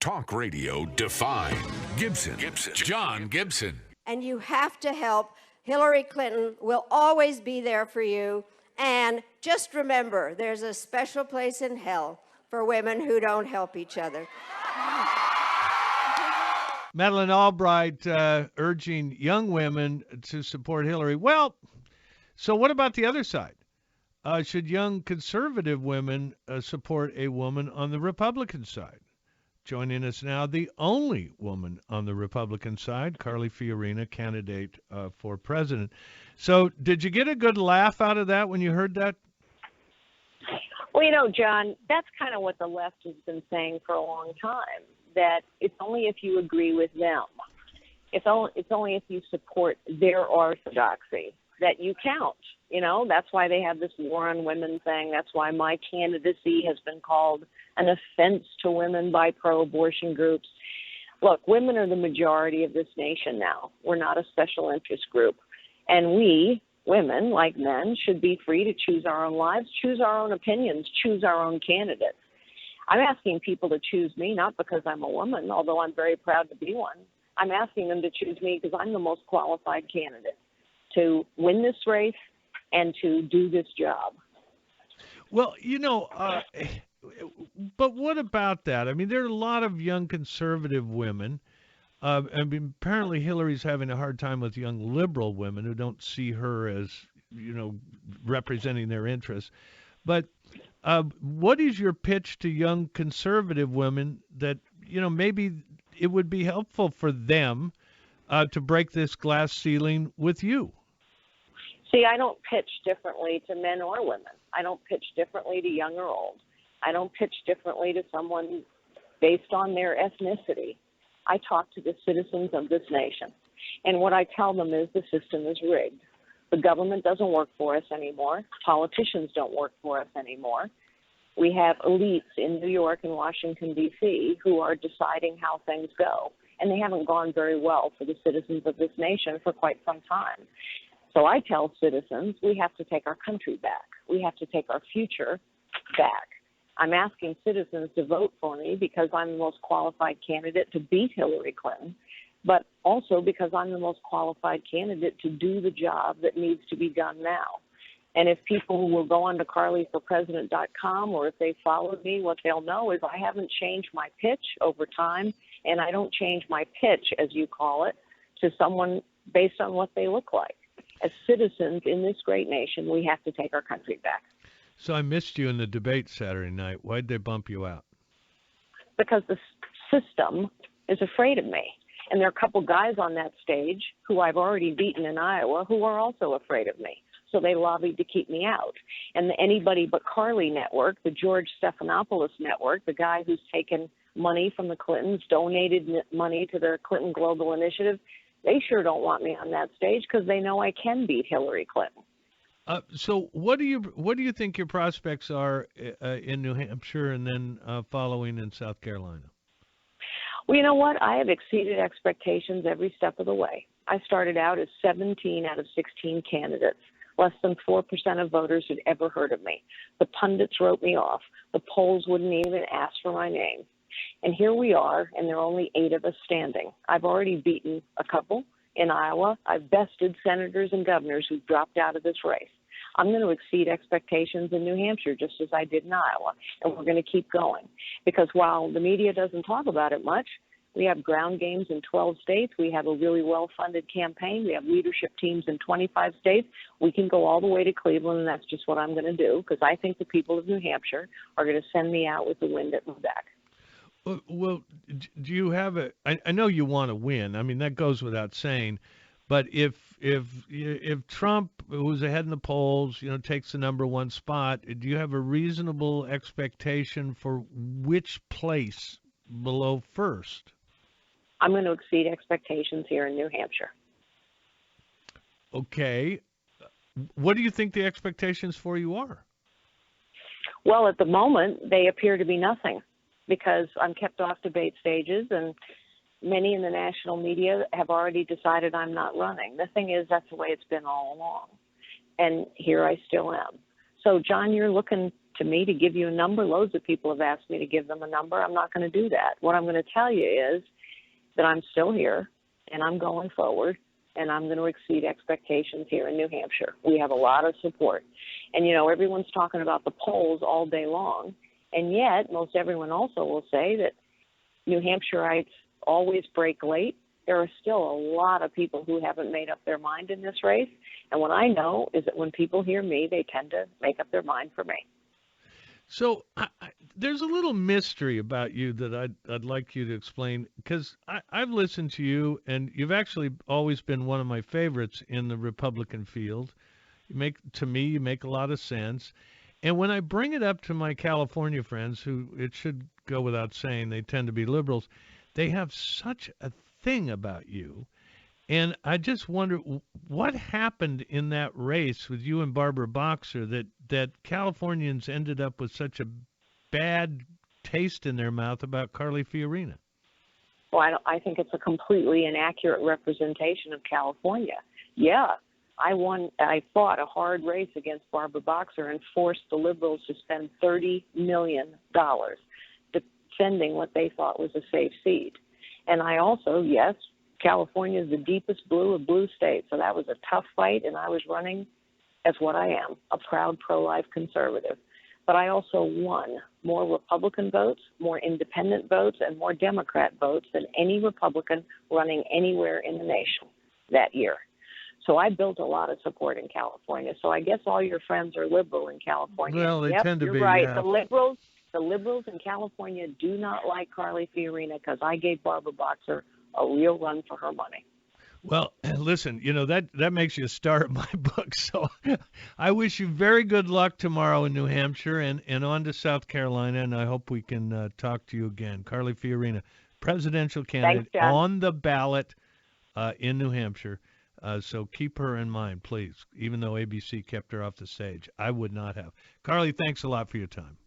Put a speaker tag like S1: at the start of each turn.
S1: Talk radio defined. Gibson. John Gibson.
S2: And you have to help. Hillary Clinton will always be there for you. And just remember, there's a special place in hell for women who don't help each other.
S3: Madeleine Albright urging young women to support Hillary. Well, so what about the other side? Should young conservative women support a woman on the Republican side? Joining us now, the only woman on the Republican side, Carly Fiorina, candidate for president. So did you get a good laugh out of that when you heard that?
S4: Well, you know, John, that's kind of what the left has been saying for a long time, that it's only if you agree with them. It's only if you support their orthodoxy that you count. You know, that's why they have this war on women thing. That's why my candidacy has been called an offense to women by pro-abortion groups. Look, women are the majority of this nation now. We're not a special interest group. And we, women, like men, should be free to choose our own lives, choose our own opinions, choose our own candidates. I'm asking people to choose me, not because I'm a woman, although I'm very proud to be one. I'm asking them to choose me because I'm the most qualified candidate to win this race and to do this job.
S3: Well, you know, but what about that? I mean, there are a lot of young conservative women. I mean, apparently Hillary's having a hard time with young liberal women who don't see her as, you know, representing their interests. But what is your pitch to young conservative women that, you know, maybe it would be helpful for them to break this glass ceiling with you?
S4: See, I don't pitch differently to men or women. I don't pitch differently to young or old. I don't pitch differently to someone based on their ethnicity. I talk to the citizens of this nation. And what I tell them is the system is rigged. The government doesn't work for us anymore. Politicians don't work for us anymore. We have elites in New York and Washington, D.C. who are deciding how things go. And they haven't gone very well for the citizens of this nation for quite some time. So I tell citizens we have to take our country back. We have to take our future back. I'm asking citizens to vote for me because I'm the most qualified candidate to beat Hillary Clinton, but also because I'm the most qualified candidate to do the job that needs to be done now. And if people will go on to carlyforpresident.com or if they follow me, what they'll know is I haven't changed my pitch over time, and I don't change my pitch, as you call it, to someone based on what they look like. As citizens in this great nation, we have to take our country back.
S3: So I missed you in the debate Saturday night. Why'd they bump you out?
S4: Because the system is afraid of me. And there are a couple guys on that stage who I've already beaten in Iowa who are also afraid of me. So they lobbied to keep me out. And the Anybody But Carly network, the George Stephanopoulos network, the guy who's taken money from the Clintons, donated money to the Clinton Global Initiative, they sure don't want me on that stage because they know I can beat Hillary Clinton.
S3: So what do you think your prospects are in New Hampshire and then following in South Carolina?
S4: Well, you know what? I have exceeded expectations every step of the way. I started out as 17 out of 16 candidates. Less than 4% of voters had ever heard of me. The pundits wrote me off. The polls wouldn't even ask for my name. And here we are, and there are only 8 of us standing. I've already beaten a couple in Iowa. I've bested senators and governors who've dropped out of this race. I'm going to exceed expectations in New Hampshire just as I did in Iowa, and we're going to keep going. Because while the media doesn't talk about it much, we have ground games in 12 states. We have a really well-funded campaign. We have leadership teams in 25 states. We can go all the way to Cleveland, and that's just what I'm going to do because I think the people of New Hampshire are going to send me out with the wind at my back.
S3: Well, do you have I know you want to win. I mean, that goes without saying. But if Trump, who's ahead in the polls, you know, takes the #1 spot, do you have a reasonable expectation for which place below first?
S4: I'm going to exceed expectations here in New Hampshire.
S3: Okay. What do you think the expectations for you are?
S4: Well, at the moment, they appear to be nothing because I'm kept off debate stages and many in the national media have already decided I'm not running. The thing is, that's the way it's been all along. And here I still am. So, John, you're looking to me to give you a number. Loads of people have asked me to give them a number. I'm not going to do that. What I'm going to tell you is that I'm still here, and I'm going forward, and I'm going to exceed expectations here in New Hampshire. We have a lot of support. And, everyone's talking about the polls all day long, and yet most everyone also will say that New Hampshireites always break late. There are still a lot of people who haven't made up their mind in this race, and what I know is that when people hear me, they tend to make up their mind for me.
S3: So there's a little mystery about you that I'd like you to explain, because I've listened to you, and you've actually always been one of my favorites in the Republican field. To me, you make a lot of sense. And when I bring it up to my California friends, who, it should go without saying, they tend to be liberals, they have such a thing about you. And I just wonder what happened in that race with you and Barbara Boxer that Californians ended up with such a bad taste in their mouth about Carly Fiorina.
S4: Well, I think it's a completely inaccurate representation of California. Yeah, I fought a hard race against Barbara Boxer and forced the liberals to spend $30 million defending what they thought was a safe seat. And I also, yes, California is the deepest blue of blue states, so that was a tough fight, and I was running as what I am, a proud pro-life conservative. But I also won more Republican votes, more independent votes, and more Democrat votes than any Republican running anywhere in the nation that year. So I built a lot of support in California. So I guess all your friends are liberal in California.
S3: Well, they tend to
S4: you're
S3: be.
S4: Right.
S3: Yeah.
S4: The liberals in California do not like Carly Fiorina because I gave Barbara Boxer a real run for her money.
S3: Well, listen, that makes you a star at my book. So I wish you very good luck tomorrow in New Hampshire and on to South Carolina, and I hope we can talk to you again. Carly Fiorina, presidential candidate on the ballot in New Hampshire. So keep her in mind, please, even though ABC kept her off the stage. I would not have. Carly, thanks a lot for your time.